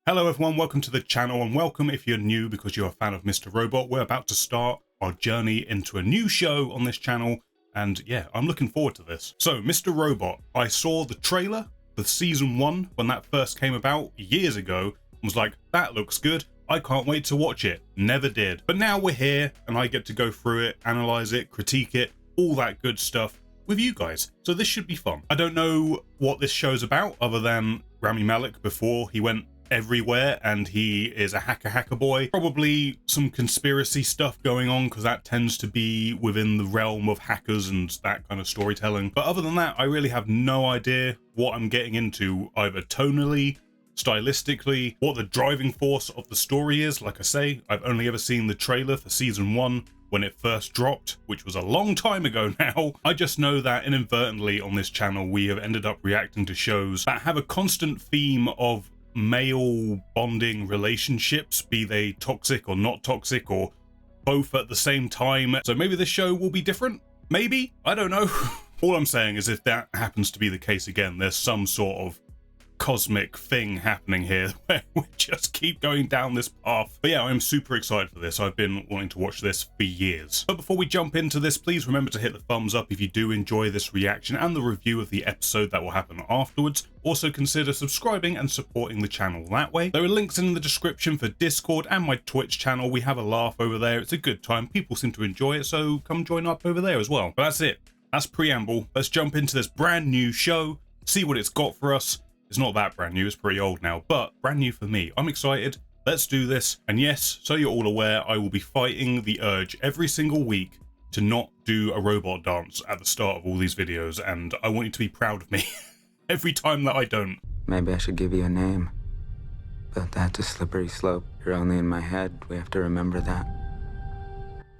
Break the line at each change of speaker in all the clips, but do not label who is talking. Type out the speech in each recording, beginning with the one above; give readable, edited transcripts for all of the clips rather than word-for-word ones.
Hello everyone, welcome to the channel, and welcome if you're new because you're a fan of Mr. Robot. We're about to start our journey into a new show on this channel, and yeah, I'm looking forward to this. So, Mr. Robot, I saw the trailer for season 1 when that first came about years ago, and was like, that looks good, I can't wait to watch it. Never did. But now we're here, and I get to go through it, analyze it, critique it, all that good stuff with you guys. So this should be fun. I don't know what this show's about other than Rami Malek before he went everywhere and he is a hacker boy. Probably some conspiracy stuff going on because that tends to be within the realm of hackers and that kind of storytelling. But other than that, I really have no idea what I'm getting into, either tonally, stylistically, what the driving force of the story is. Like I say, I've only ever seen the trailer for season 1 when it first dropped, which was a long time ago now. I just know that inadvertently on this channel we have ended up reacting to shows that have a constant theme of male bonding relationships, be they toxic or not toxic or both at the same time. So maybe this show will be different, maybe, I don't know. All I'm saying is if that happens to be the case again, there's some sort of cosmic thing happening here where we just keep going down this path. But yeah, I'm super excited for this. I've been wanting to watch this for years. But before we jump into this, please remember to hit the thumbs up if you do enjoy this reaction and the review of the episode that will happen afterwards. Also consider subscribing and supporting the channel that way. There are links in the description for Discord and my Twitch channel. We have a laugh over there. It's a good time. People seem to enjoy it, so come join up over there as well. But that's it. That's preamble. Let's jump into this brand new show, see what it's got for us. It's not that brand new, it's pretty old now, but brand new for me. I'm excited. Let's do this. And yes, so you're all aware, I will be fighting the urge every single week to not do a robot dance at the start of all these videos, and I want you to be proud of me every time that I don't.
Maybe I should give you a name, but that's a slippery slope. You're only in my head. We have to remember that.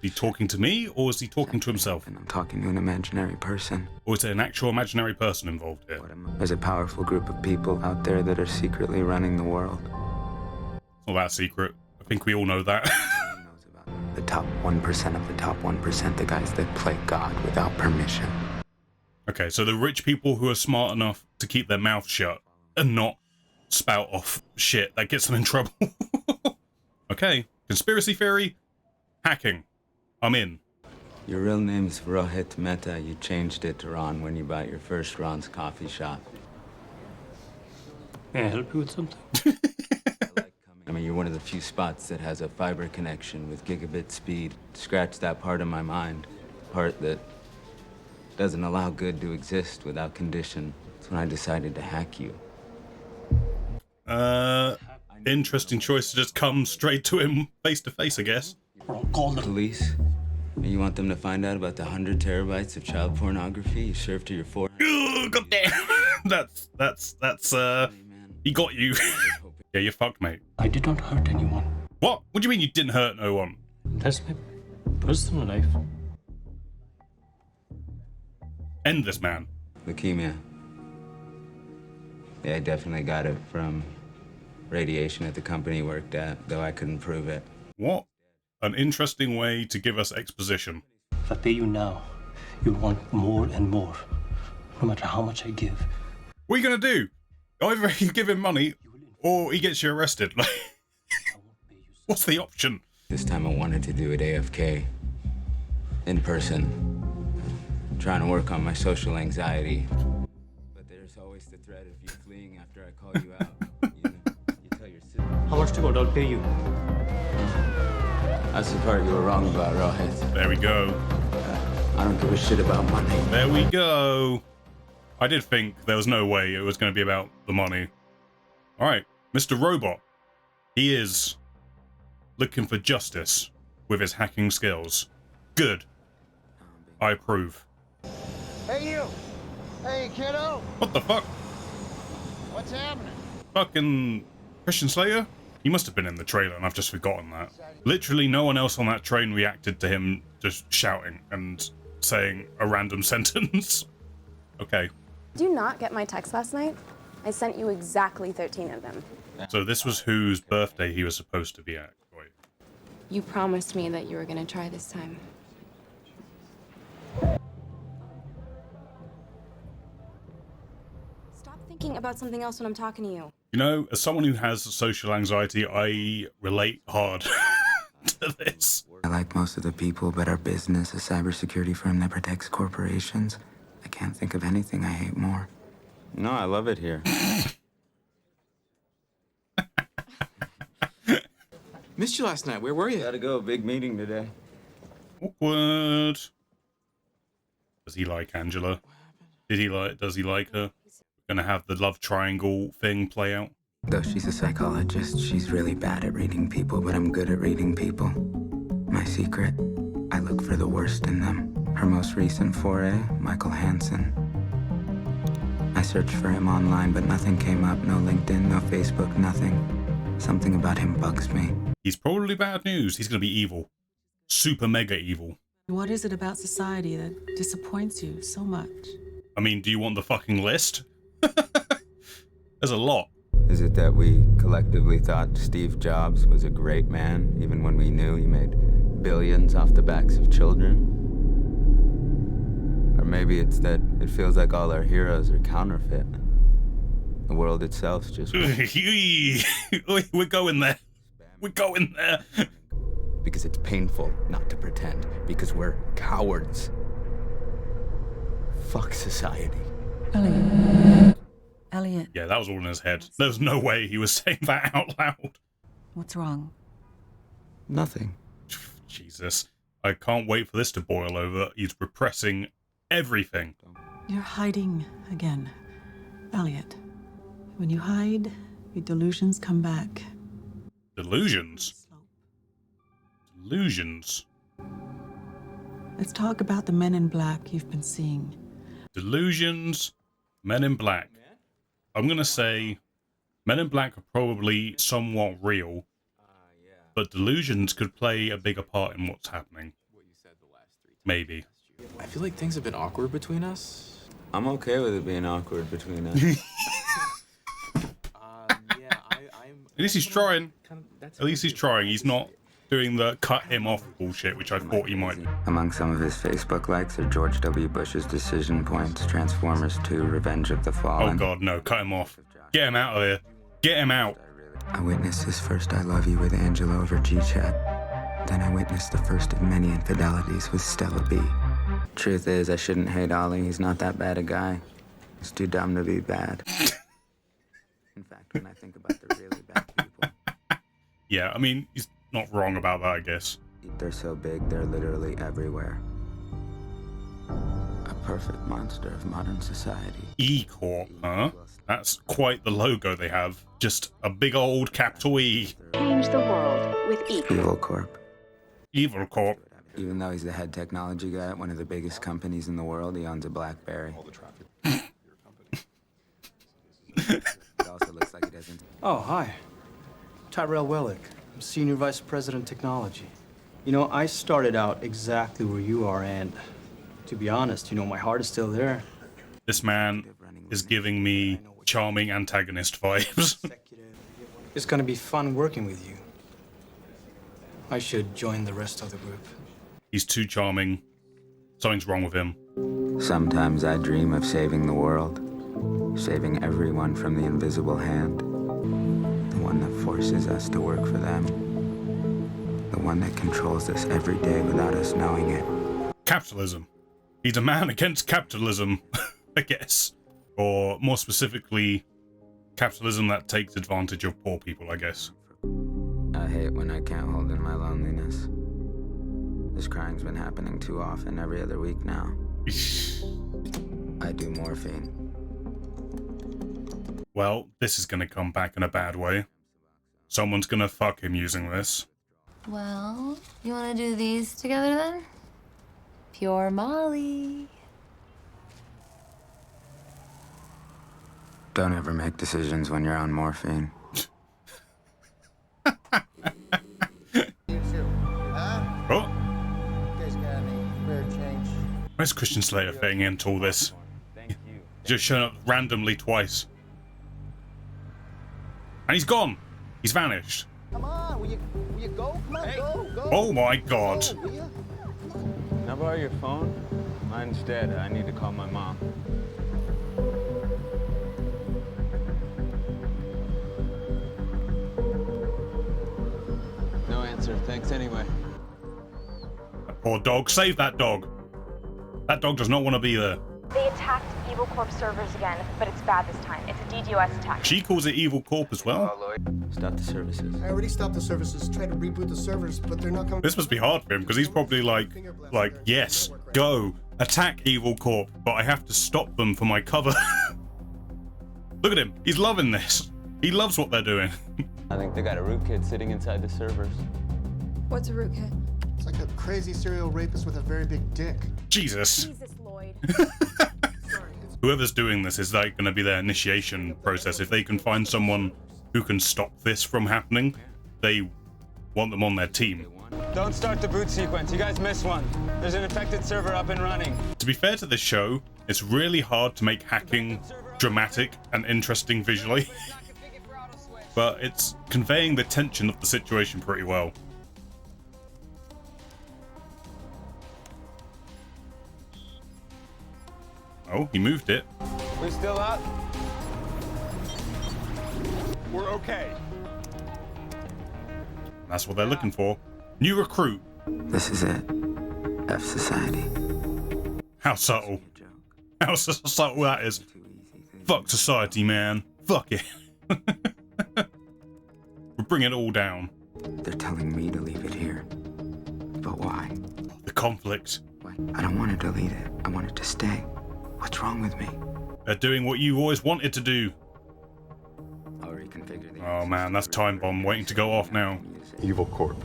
Is he talking to me, or is he talking to himself?
And I'm talking to an imaginary person.
Or is there an actual imaginary person involved here?
There's a powerful group of people out there that are secretly running the world.
It's not that secret. I think we all know that.
Knows about the top 1% of the top 1%, the guys that play God without permission.
Okay, so the rich people who are smart enough to keep their mouth shut and not spout off shit that gets them in trouble. Okay, conspiracy theory, hacking. I'm in.
Your real name's Rohit Mehta. You changed it to Ron when you bought your first Ron's coffee shop.
May I help you with something?
I mean, you're one of the few spots that has a fiber connection with gigabit speed. Scratch that part of my mind, part that doesn't allow good to exist without condition. That's when I decided to hack you.
Interesting choice to just come straight to him face to face, I guess.
Or I'll call the
Police? You want them to find out about the 100 terabytes of child pornography you served to your 400?
Ugh, God damn. That's he got you. Yeah, you're fucked, mate.
I did not hurt anyone.
What? What do you mean you didn't hurt no one?
That's my personal life.
End this man.
Leukemia. Yeah, I definitely got it from radiation at the company you worked at, though I couldn't prove it.
What an interesting way to give us exposition.
If I pay you now, you'll want more and more, no matter how much I give.
What are you gonna do? Either you give him money or he gets you arrested. Like, what's the option?
This time I wanted to do it AFK, in person, trying to work on my social anxiety. But there's always the threat of you fleeing after I call you out. You tell your sister.
How much to go? I'll pay you.
That's the part you were wrong about, Rohit.
There we go.
I don't give a shit about money.
There we go. I did think there was no way it was going to be about the money. All right, Mr. Robot. He is looking for justice with his hacking skills. Good. I approve.
Hey, you! Hey, kiddo!
What the fuck?
What's happening?
Fucking Christian Slayer? He must have been in the trailer and I've just forgotten that. Literally no one else on that train reacted to him just shouting and saying a random sentence. Okay.
Did you not get my text last night? I sent you exactly 13 of them.
So this was whose birthday he was supposed to be at. Wait.
You promised me that you were gonna try this time. Stop thinking about something else when I'm talking to you.
You know, as someone who has social anxiety, I relate hard to this.
I like most of the people, but our business, a cybersecurity firm that protects corporations, I can't think of anything I hate more. No, I love it here.
Missed you last night. Where were you?
Gotta go. Big meeting today.
Awkward. Does he like Angela? Does he like her? Gonna have the love triangle thing play out?
Though she's a psychologist, she's really bad at reading people, but I'm good at reading people. My secret, I look for the worst in them. Her most recent foray, Michael Hansen. I searched for him online, but nothing came up. No LinkedIn, no Facebook, nothing. Something about him bugs me.
He's probably bad news. He's gonna be evil. Super mega evil.
What is it about society that disappoints you so much?
I mean, do you want the fucking list? There's a lot.
Is it that we collectively thought Steve Jobs was a great man, even when we knew he made billions off the backs of children? Or maybe it's that it feels like all our heroes are counterfeit. The world itself's just...
We're going there. We're going there.
Because it's painful not to pretend. Because we're cowards. Fuck society.
Elliot,
Yeah, that was all in his head. There's no way he was saying that out loud.
what's wrong?
Nothing.
Jesus. I can't wait for this to boil over. He's repressing everything.
You're hiding again. Elliot, when you hide, your delusions come back.
Delusions? Delusions?
Let's talk about the men in black you've been seeing.
Delusions, Men in Black. I'm gonna say Men in Black are probably somewhat real, but delusions could play a bigger part in what's happening. Maybe.
I feel like things have been awkward between us.
I'm okay with it being awkward between us.
Yeah,
At least he's trying. At least he's trying. He's not doing the cut him off bullshit, which I thought he might.
Among some of his Facebook likes are George W. Bush's decision points, Transformers 2, Revenge of the Fallen.
Oh god, no, cut him off. Get him out of here. Get him out.
I witnessed his first I love you with Angela over G-Chat. Then I witnessed the first of many infidelities with Stella B. Truth is, I shouldn't hate Ollie. He's not that bad a guy. He's too dumb to be bad. In fact, when I think about the really bad people...
Yeah, I mean, he's not wrong about that, I guess.
They're so big, they're literally everywhere. A perfect monster of modern society.
E-Corp, huh? That's quite the logo they have. Just a big old capital E.
Change the world with
Evil Corp.
Evil Corp.
Even though he's the head technology guy at one of the biggest companies in the world, he owns a BlackBerry. It also looks like he doesn't...
Oh, hi. Tyrell Wellick. I'm Senior Vice President Technology. You know, I started out exactly where you are, and to be honest, you know, my heart is still there.
This man is giving me charming antagonist vibes.
It's gonna be fun working with you. I should join the rest of the group.
He's too charming. Something's wrong with him.
Sometimes I dream of saving the world. Saving everyone from the invisible hand. The one that forces us to work for them. The one that controls us every day without us knowing it.
Capitalism. He's a man against capitalism, I guess. Or more specifically, capitalism that takes advantage of poor people, I guess.
I hate when I can't hold in my loneliness. This crying's been happening too often, every other week now. I do morphine.
Well, this is gonna come back in a bad way. Someone's gonna fuck him using this.
Well, you want to do these together then? Pure Molly.
Don't ever make decisions when you're on morphine.
Oh,
You guys got any spare change?
where's Christian Slater fitting into all this? Just showing up randomly twice. And he's gone. He's vanished.
Come on, will you go? Come on, go.
Oh my god.
Go, will you?
Can I borrow your phone? Mine's dead. I need to call my mom. answer. Thanks anyway.
That poor dog. Save that dog. That dog does not want to be there.
They attacked Evil Corp servers again, but it's bad this time. It's a DDoS attack.
She calls it Evil Corp as well.
Stop the services.
I already stopped the services, tried to reboot the servers, but they're not coming.
This must be hard for him because he's probably like, yes, go, attack Evil Corp, but I have to stop them for my cover. Look at him. He's loving this. He loves what they're doing.
I think they got a rootkit sitting inside the servers.
What's a rootkit?
It's like a crazy serial rapist with a very big dick.
Jesus.
Jesus, Lloyd.
Whoever's doing this is like going to be their initiation process. If they can find someone who can stop this from happening, they want them on their team.
Don't start the boot sequence. You guys missed one. There's an infected server up and running.
To be fair to this show, it's really hard to make hacking dramatic and interesting visually. But it's conveying the tension of the situation pretty well. Oh, he moved it.
We still up?
We're okay.
That's what they're looking for. New recruit.
This is it. F Society.
How subtle. How subtle that is. Fuck society, man. Fuck it. We'll bring it all down.
They're telling me to leave it here. But why?
The conflict.
I don't want to delete it. I want it to stay. What's wrong with me?
They're doing what you always wanted to do.
I'll reconfigure the
Oh man, that's time bomb waiting to go off now.
Evil Corp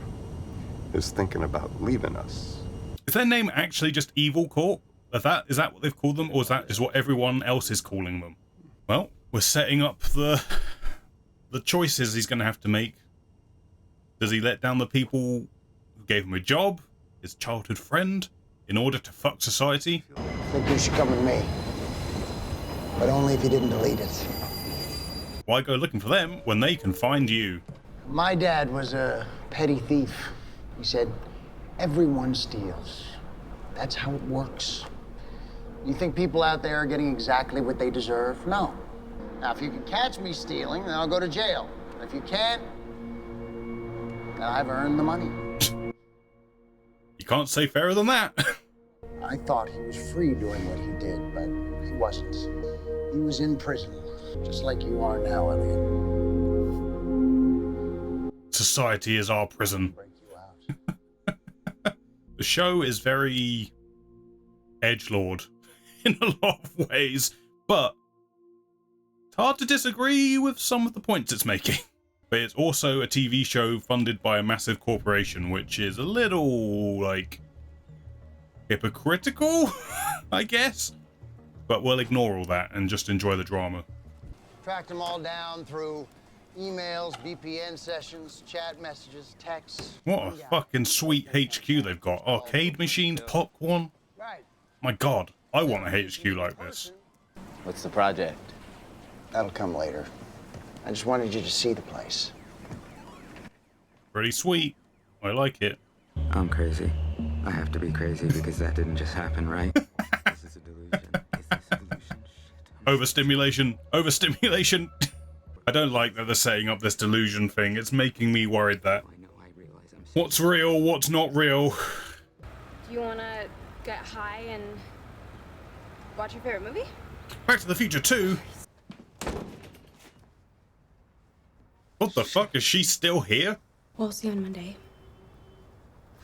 is thinking about leaving us.
Is their name actually just Evil Corp? Is that what they've called them, or is that just what everyone else is calling them? Well, we're setting up the choices he's going to have to make. Does he let down the people who gave him a job, his childhood friend, in order to fuck society?
I think you should come with me. But only if you didn't delete it.
Why go looking for them when they can find you?
My dad was a petty thief. He said, everyone steals. That's how it works. You think people out there are getting exactly what they deserve? No. Now, if you can catch me stealing, then I'll go to jail. If you can't, then I've earned the money.
You can't say fairer than that.
I thought he was free doing what he did, but he wasn't. He was in prison, just like you are now, Elliot.
Society is our prison. The show is very edgelord in a lot of ways, but it's hard to disagree with some of the points it's making. But it's also a TV show funded by a massive corporation, which is a little, like, hypocritical, I guess. But we'll ignore all that and just enjoy the drama.
Tracked them all down through emails, VPN sessions, chat messages, texts.
What a fucking sweet HQ they've got. Arcade machines, popcorn. My god, I want a HQ like this.
What's the project?
That'll come later. I just wanted you to see the place.
Pretty sweet. I like it.
I'm crazy. I have to be crazy because that didn't just happen, right? This is a delusion. Is this a delusion? Shit.
Overstimulation. Overstimulation. I don't like that they're setting up this delusion thing. It's making me worried that what's real, what's not real.
Do you want to get high and watch your favorite movie?
Back to the Future 2? What the fuck? Is she still here?
We'll see you on Monday.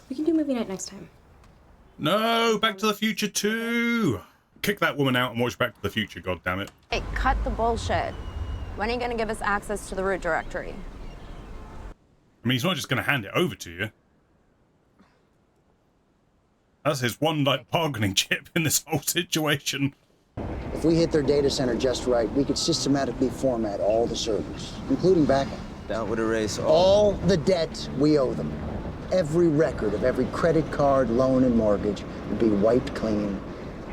We can do movie night next time.
No, Back to the Future 2. Kick that woman out and watch Back to the Future, goddammit.
Hey, cut the bullshit. When are you going to give us access to the root directory?
I mean, he's not just going to hand it over to you. That's his one, like, bargaining chip in this whole situation.
If we hit their data center just right, we could systematically format all the servers, including backup.
That would erase
all the debt we owe them. Every record of every credit card, loan, and mortgage would be wiped clean.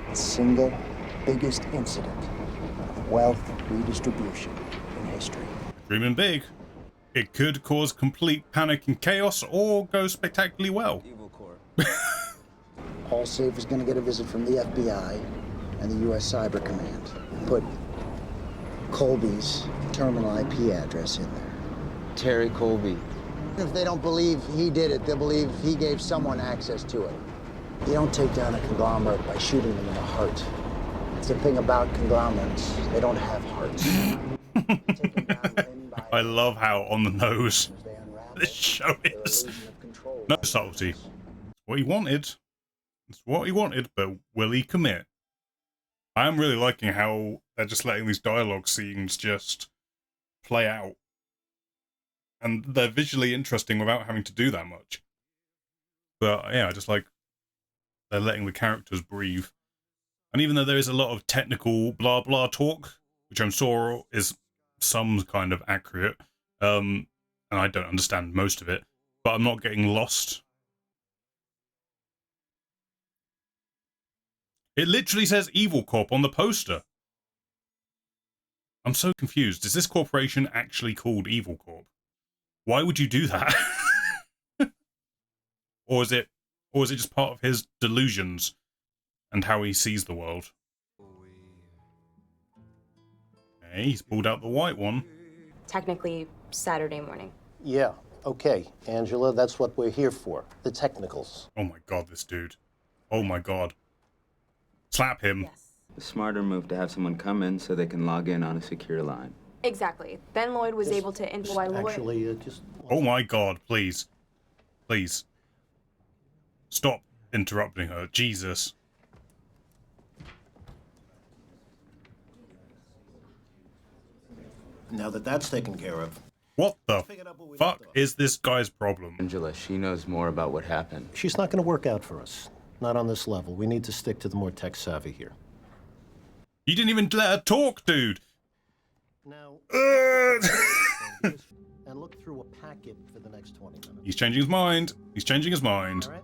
The single biggest incident of wealth redistribution in history.
Dreaming big. It could cause complete panic and chaos or go spectacularly well.
Evil Corp.
All Safe is going to get a visit from the FBI and the U.S. Cyber Command. Put Colby's terminal IP address in there.
Terry Colby.
If they don't believe he did it, they'll believe he gave someone access to it. You don't take down a conglomerate by shooting them in the heart. It's the thing about conglomerates. They don't have hearts.
I love how on the nose this show is. No subtlety. It's what he wanted. It's what he wanted, but will he commit? I am really liking how they're just letting these dialogue scenes just play out. And they're visually interesting without having to do that much. But yeah, I just like they're letting the characters breathe. And even though there is a lot of technical blah blah talk, which I'm sure is some kind of accurate, and I don't understand most of it, but I'm not getting lost. It literally says Evil Corp on the poster. I'm so confused. Is this corporation actually called Evil Corp? Why would you do that? Or is it just part of his delusions and how he sees the world? Okay, he's pulled out the white one.
Technically, Saturday morning.
Yeah, okay, Angela, that's what we're here for. The technicals.
Oh my god, this dude. Oh my god. Slap him.
Yes.
The smarter move to have someone come in so they can log in on a secure line.
Exactly. Then Lloyd was able to info Lloyd.
Actually, just...
Oh my god, please. Please. Stop interrupting her. Jesus.
Now that that's taken care of.
What the fuck is this guy's problem?
Angela, she knows more about what happened.
She's not going to work out for us. Not on this level. We need to stick to the more tech savvy here.
You didn't even let her talk, dude.
Now, and look through a packet for the next 20 minutes.
He's changing his mind. He's changing his mind.
All right?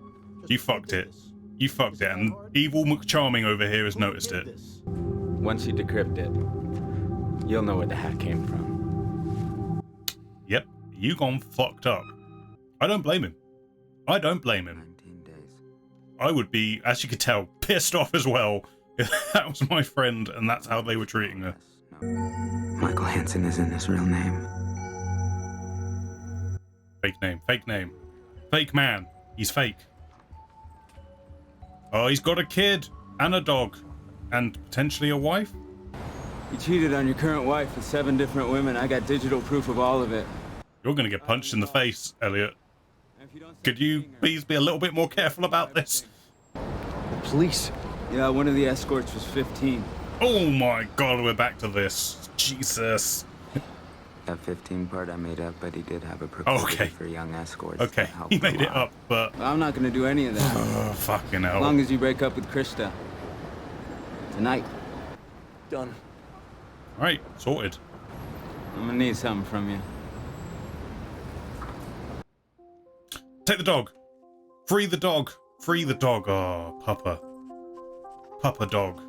You fucked it. You fucked it. And evil McCharming over here has noticed it.
Once you decrypt it, you'll know where the hack came from.
Yep. You gone fucked up. I don't blame him. I don't blame him.
19 days.
I would be, as you could tell, pissed off as well if that was my friend and that's how they were treating her.
Michael Hansen isn't his real name.
Fake name. Fake name. Fake man. He's fake. Oh, he's got a kid and a dog and potentially a wife.
You cheated on your current wife with 7 different women. I got digital proof of all of it.
You're gonna get punched in the face, Elliot. Could you please be a little bit more careful about this?
The police.
Yeah, one of the escorts was 15.
Oh my god, we're back to this. Jesus.
That 15 part I made up, but he did have a proclivity for young escorts.
Okay, he made it up, but...
Well, I'm not gonna do any of that.
Oh, fucking hell.
As long as you break up with Krista. Tonight.
Done.
Alright, sorted.
I'm gonna need something from you.
Take the dog. Free the dog. Free the dog. Oh, Papa. Papa dog.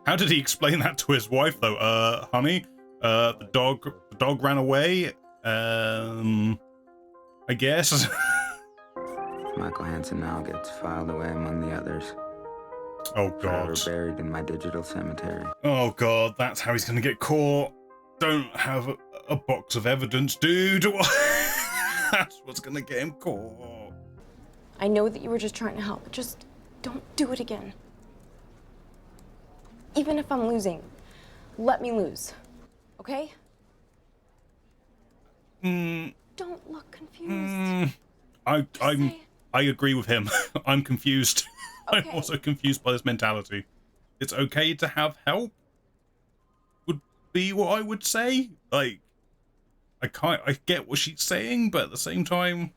How did he explain that to his wife, though? Honey, the dog ran away. I guess.
Michael Hansen now gets filed away among the others.
Oh, God.
Forever buried in my digital cemetery.
Oh, God, that's how he's gonna get caught. Don't have a box of evidence, dude. That's what's gonna get him caught.
I know that you were just trying to help. Just don't do it again. Even if I'm losing, let me lose. Okay? Don't look confused.
I agree with him. I'm confused.
Okay.
I'm also confused by this mentality. It's okay to have help? Would be what I would say. Like, I get what she's saying, but at the same time...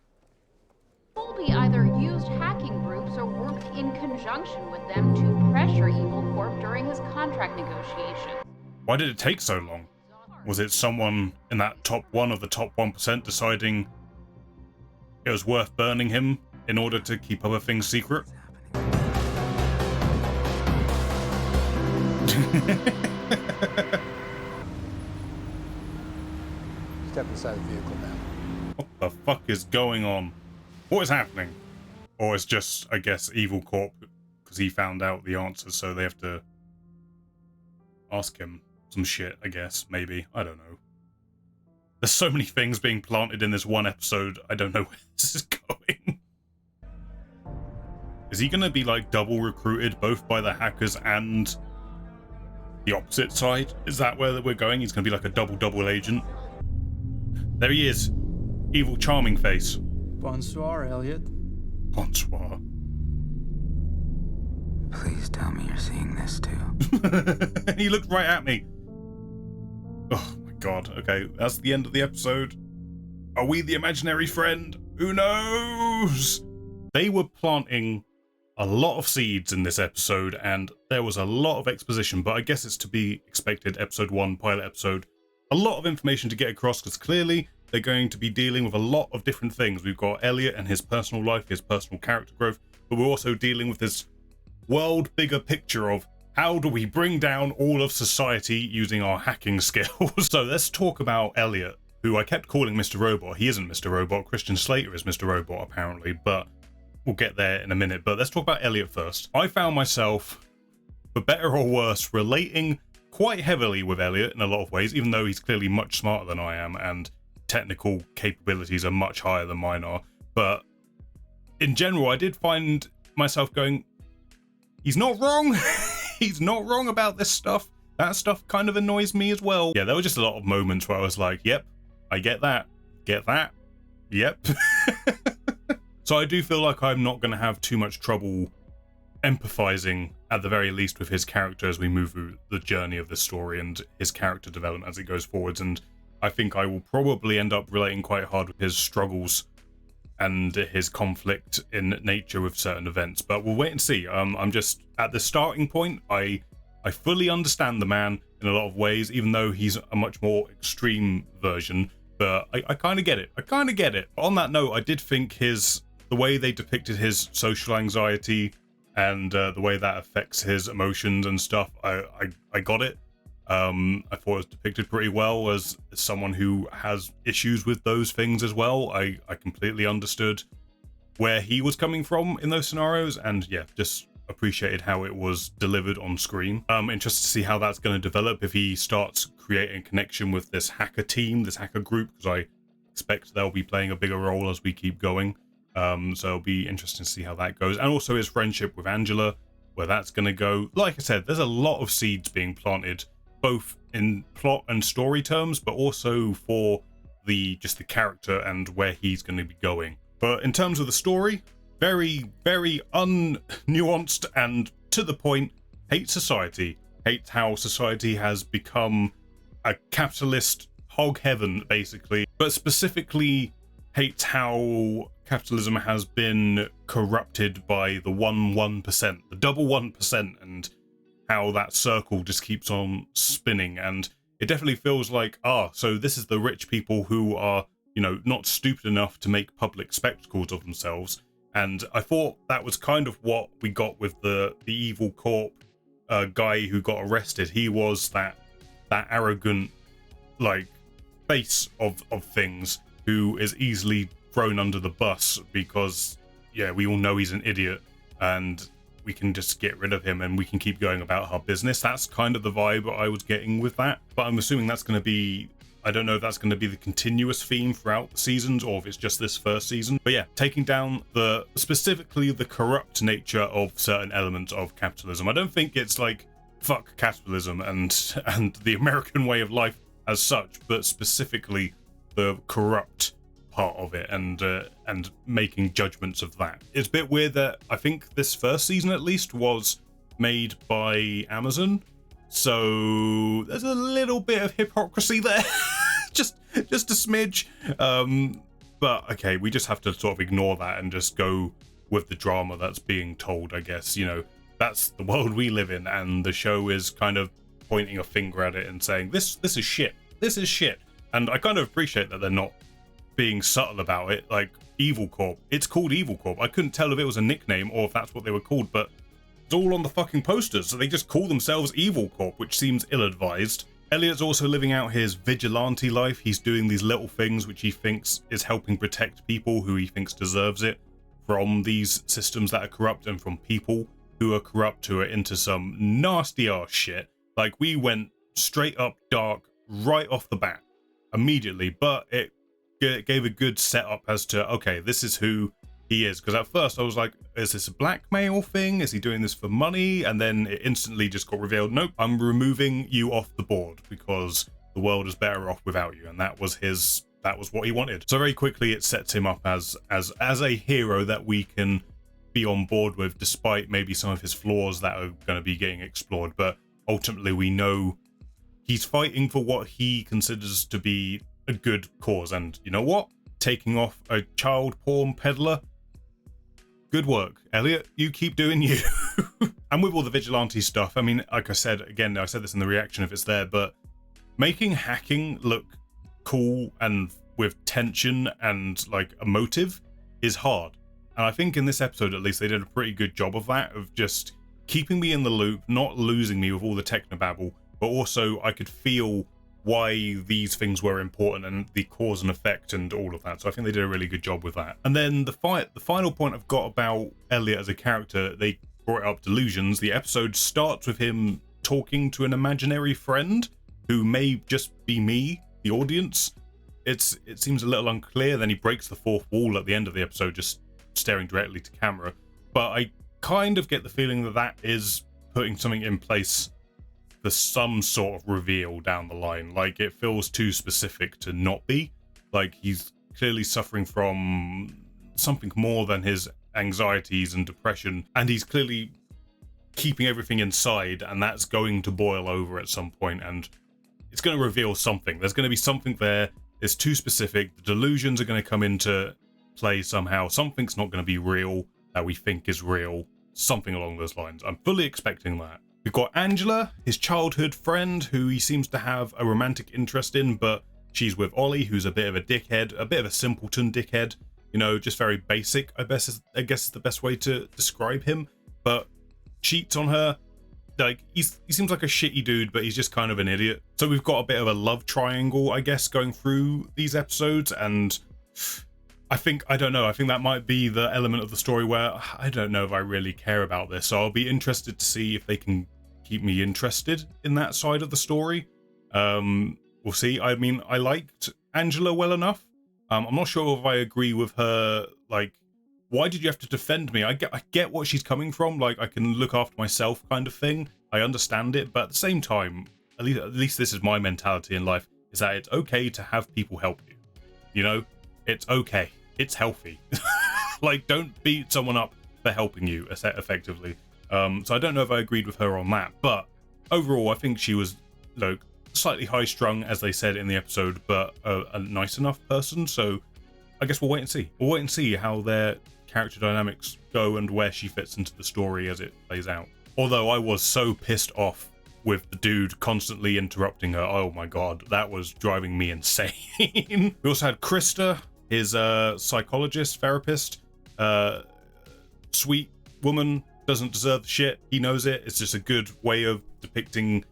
Colby either used hacking groups or worked in conjunction with them to pressure Evil Corp during his contract negotiations.
Why did it take so long? Was it someone in that top 1 of the top 1% deciding it was worth burning him in order to keep other things secret?
Step inside the vehicle now.
What the fuck is going on? What is happening? Or it's just, I guess, Evil Corp, because he found out the answers, so they have to ask him some shit, I guess, maybe. I don't know. There's so many things being planted in this one episode. I don't know where this is going. Is he going to be like double recruited both by the hackers and the opposite side? Is that where we're going? He's going to be like a double agent. There he is. Evil charming face.
Bonsoir, Elliot.
Bonsoir.
Please tell me you're seeing this too.
He looked right at me. Oh my god. Okay, that's the end of the episode. Are we the imaginary friend? Who knows? They were planting a lot of seeds in this episode, and there was a lot of exposition, but I guess it's to be expected. Episode 1, pilot episode. A lot of information to get across, because clearly they're going to be dealing with a lot of different things. We've got Elliot and his personal life, his personal character growth, but we're also dealing with this world bigger picture of how do we bring down all of society using our hacking skills. So let's talk about Elliot, who I kept calling Mr. Robot. He isn't Mr. Robot. Christian Slater is Mr. Robot, apparently, but we'll get there in a minute. But let's talk about Elliot first. I found myself, for better or worse, relating quite heavily with Elliot in a lot of ways, even though he's clearly much smarter than I am and technical capabilities are much higher than mine are. But in general, I did find myself going, he's not wrong. He's not wrong about this stuff. That stuff kind of annoys me as well. Yeah, there were just a lot of moments where I was like, yep, I get that. Get that. Yep. So I do feel like I'm not going to have too much trouble empathizing, at the very least, with his character as we move through the journey of the story and his character development as it goes forwards. And I think I will probably end up relating quite hard with his struggles and his conflict in nature with certain events. But we'll wait and see. I'm just at the starting point. I fully understand the man in a lot of ways, even though he's a much more extreme version. But I kind of get it. I kind of get it. On that note, I did think the way they depicted his social anxiety and the way that affects his emotions and stuff, I got it. I thought it was depicted pretty well as someone who has issues with those things as well. I completely understood where he was coming from in those scenarios, and yeah, just appreciated how it was delivered on screen. Interested to see how that's going to develop, if he starts creating a connection with this hacker team, this hacker group, because I expect they'll be playing a bigger role as we keep going. So it'll be interesting to see how that goes, and also his friendship with Angela, where that's going to go. Like I said, there's a lot of seeds being planted, both in plot and story terms, but also for the character and where he's going to be going. But in terms of the story, very, very unnuanced and to the point. Hates society, hates how society has become a capitalist hog heaven, basically, but specifically hates how capitalism has been corrupted by the 1%, the double 1%, and how that circle just keeps on spinning. And it definitely feels like, so this is the rich people who are, not stupid enough to make public spectacles of themselves. And I thought that was kind of what we got with the evil corp guy who got arrested. He was that arrogant, face of things, who is easily thrown under the bus because, we all know he's an idiot and we can just get rid of him and we can keep going about our business. That's kind of the vibe I was getting with that. But I'm assuming that's going to be, I don't know if that's going to be the continuous theme throughout the seasons or if it's just this first season. But yeah, taking down specifically the corrupt nature of certain elements of capitalism. I don't think it's like, fuck capitalism and the American way of life as such, but specifically the corrupt part of it and making judgments of that. It's a bit weird that I think this first season at least was made by Amazon, so there's a little bit of hypocrisy there. just a smidge, but okay, we just have to sort of ignore that and just go with the drama that's being told, I guess. That's the world we live in, and the show is kind of pointing a finger at it and saying this is shit, and I kind of appreciate that they're not being subtle about it. Like Evil Corp, it's called Evil Corp. I couldn't tell if it was a nickname or if that's what they were called, but it's all on the fucking posters, so they just call themselves Evil Corp, which seems ill-advised. Elliot's also living out his vigilante life. He's doing these little things which he thinks is helping protect people who he thinks deserves it from these systems that are corrupt and from people who are corrupt, who are into some nasty ass shit. Like, we went straight up dark right off the bat. immediately, but it gave a good setup as to, okay, this is who he is. Because at first I was like, is this a blackmail thing? Is he doing this for money? And then it instantly just got revealed, nope, I'm removing you off the board because the world is better off without you. And that was what he wanted. So very quickly it sets him up as a hero that we can be on board with, despite maybe some of his flaws that are going to be getting explored. But ultimately we know he's fighting for what he considers to be a good cause. And you know what? Taking off a child porn peddler, good work, Elliot. You keep doing you. And with all the vigilante stuff, I mean, like I said, again, I said this in the reaction if it's there, but making hacking look cool and with tension and like a motive is hard. And I think in this episode, at least, they did a pretty good job of that, of just keeping me in the loop, not losing me with all the technobabble, but also I could feel why these things were important and the cause and effect and all of that. So I think they did a really good job with that. And then the final point I've got about Elliot as a character, they brought up Delusions. The episode starts with him talking to an imaginary friend who may just be me, the audience. It seems a little unclear. Then he breaks the fourth wall at the end of the episode, just staring directly to camera. But I kind of get the feeling that that is putting something in place for some sort of reveal down the line. Like, it feels too specific to not be. Like, he's clearly suffering from something more than his anxieties and depression, and he's clearly keeping everything inside, and that's going to boil over at some point, and it's going to reveal something. There's going to be something there. It's too specific. The delusions are going to come into play somehow. Something's not going to be real that we think is real. Something along those lines. I'm fully expecting that. We've got Angela, his childhood friend, who he seems to have a romantic interest in, but she's with Ollie, who's a bit of a dickhead, a bit of a simpleton dickhead, you know, just very basic, I guess is the best way to describe him, but cheats on her. Like, he seems like a shitty dude, but he's just kind of an idiot. So we've got a bit of a love triangle, I guess, going through these episodes, and I think that might be the element of the story where I don't know if I really care about this. So I'll be interested to see if they can keep me interested in that side of the story. We'll see. I mean, I liked Angela well enough. I'm not sure if I agree with her, like, why did you have to defend me? I get what she's coming from, like, I can look after myself kind of thing. I understand it, but at the same time, at least this is my mentality in life, is that it's okay to have people help you. You know? It's okay. It's healthy. Like, don't beat someone up for helping you effectively. So I don't know if I agreed with her on that, but overall I think she was, like, slightly high strung, as they said in the episode, but a nice enough person. So I guess we'll wait and see. We'll wait and see how their character dynamics go and where she fits into the story as it plays out. Although I was so pissed off with the dude constantly interrupting her. Oh my god, that was driving me insane. We also had Krista, his psychologist, therapist. Sweet woman, doesn't deserve the shit. He knows it. It's just a good way of depicting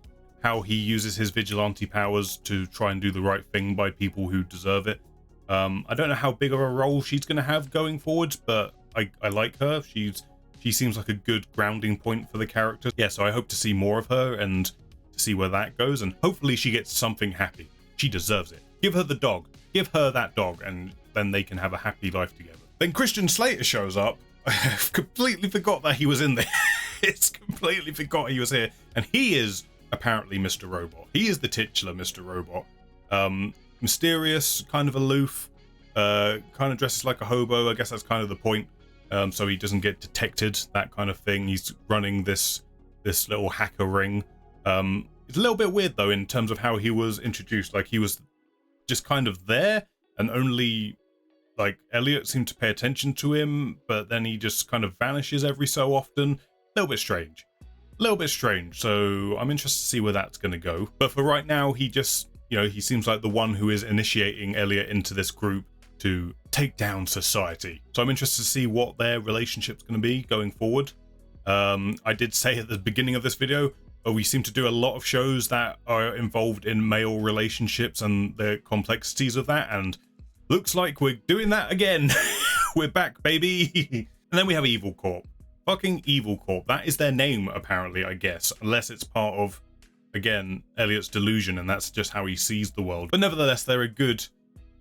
how he uses his vigilante powers to try and do the right thing by people who deserve it. I don't know how big of a role she's going to have going forwards, but I like her. She seems like a good grounding point for the character. Yeah, so I hope to see more of her and to see where that goes, and hopefully she gets something happy. She deserves it. Give her the dog. Give her that dog, and then they can have a happy life together. Then Christian Slater shows up. I completely forgot that he was in there. It's completely forgot he was here. And he is apparently Mr. Robot. He is the titular Mr. Robot. Mysterious, kind of aloof, kind of dresses like a hobo. I guess that's kind of the point. So he doesn't get detected, that kind of thing. He's running this little hacker ring. It's a little bit weird though in terms of how he was introduced. Like, he was just kind of there, and only like Elliot seemed to pay attention to him, but then he just kind of vanishes every so often. A little bit strange. So I'm interested to see where that's going to go. But for right now, he just, you know, he seems like the one who is initiating Elliot into this group to take down society. So I'm interested to see what their relationship's going to be going forward. I did say at the beginning of this video, we seem to do a lot of shows that are involved in male relationships and the complexities of that, and looks like we're doing that again. We're back, baby. And then we have Evil Corp. Fucking Evil Corp. That is their name, apparently, I guess, unless it's part of again, Elliot's delusion, and that's just how he sees the world. But nevertheless, they're a good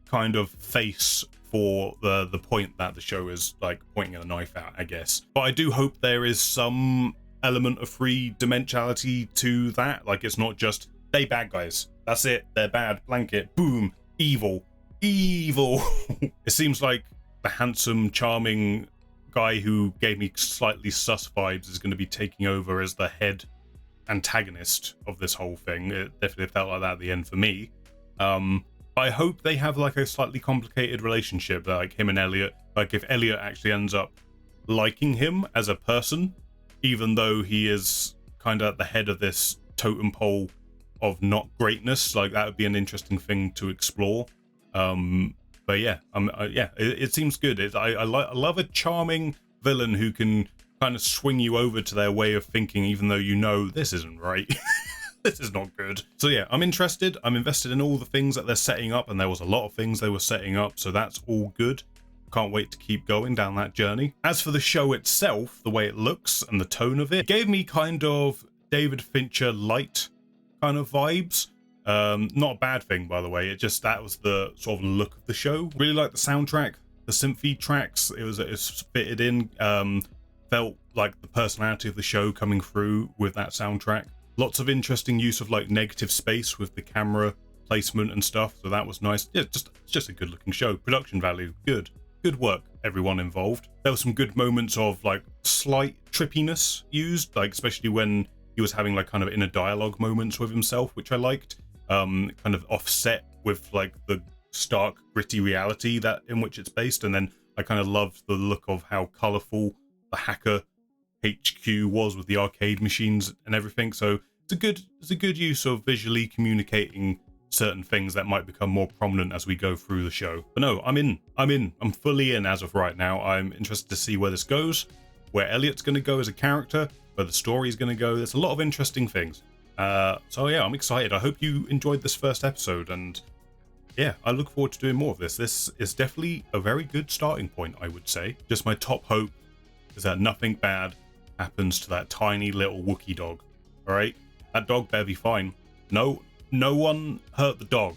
kind of face for the point that the show is like pointing a knife at, I guess. But I do hope there is some element of three-dimensionality to that. Like, it's not just, they bad guys, that's it, they're bad, blanket, boom, evil. It seems like the handsome, charming guy who gave me slightly sus vibes is going to be taking over as the head antagonist of this whole thing. It definitely felt like that at the end for me. I hope they have like a slightly complicated relationship, like him and Elliot. Like if Elliot actually ends up liking him as a person, even though he is kind of at the head of this totem pole of not greatness, like that would be an interesting thing to explore. But yeah, it seems good. I love a charming villain who can kind of swing you over to their way of thinking, even though you know this isn't right. This is not good. So yeah, I'm interested. I'm invested in all the things that they're setting up, and there was a lot of things they were setting up, so that's all good. Can't wait to keep going down that journey. As for the show itself, the way it looks and the tone of it gave me kind of David Fincher light kind of vibes. Not a bad thing, by the way. It just, that was the sort of look of the show. Really like the soundtrack, the synthy tracks. It was fitted in. Felt like the personality of the show coming through with that soundtrack. Lots of interesting use of like negative space with the camera placement and stuff, so that was nice. Yeah, just a good looking show. Production value, good work, everyone involved. There were some good moments of like slight trippiness used, like especially when he was having like kind of inner dialogue moments with himself, which I liked. Kind of offset with like the stark gritty reality that in which it's based. And then I kind of loved the look of how colorful the hacker HQ was with the arcade machines and everything. So it's a good use of visually communicating certain things that might become more prominent as we go through the show. But no, I'm fully in as of right now. I'm interested to see where this goes, where Elliot's going to go as a character, where the story is going to go. There's a lot of interesting things. So yeah, I'm excited. I hope you enjoyed this first episode, and yeah, I look forward to doing more of this. This is definitely a very good starting point, I would say. Just my top hope is that nothing bad happens to that tiny little Wookiee dog. All right, that dog better be fine. No one hurt the dog.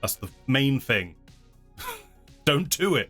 That's the main thing. Don't do it.